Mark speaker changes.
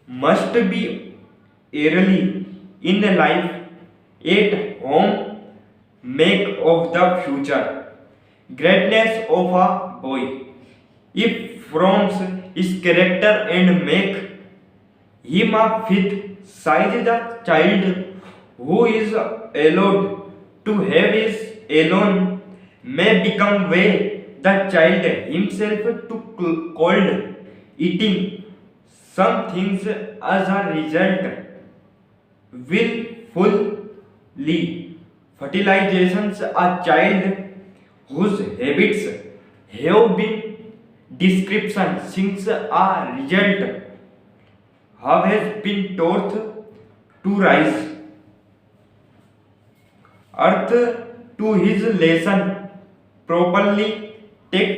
Speaker 1: must be early in life at home make of the future greatness of a boy. If forms his character and make him a fifth size, the child who is allowed to have his alone may become way the child himself to cold eating some things as a result will fully fertilizations a child whose habits have been description since a result have has been taught to rise earth to his lesson properly take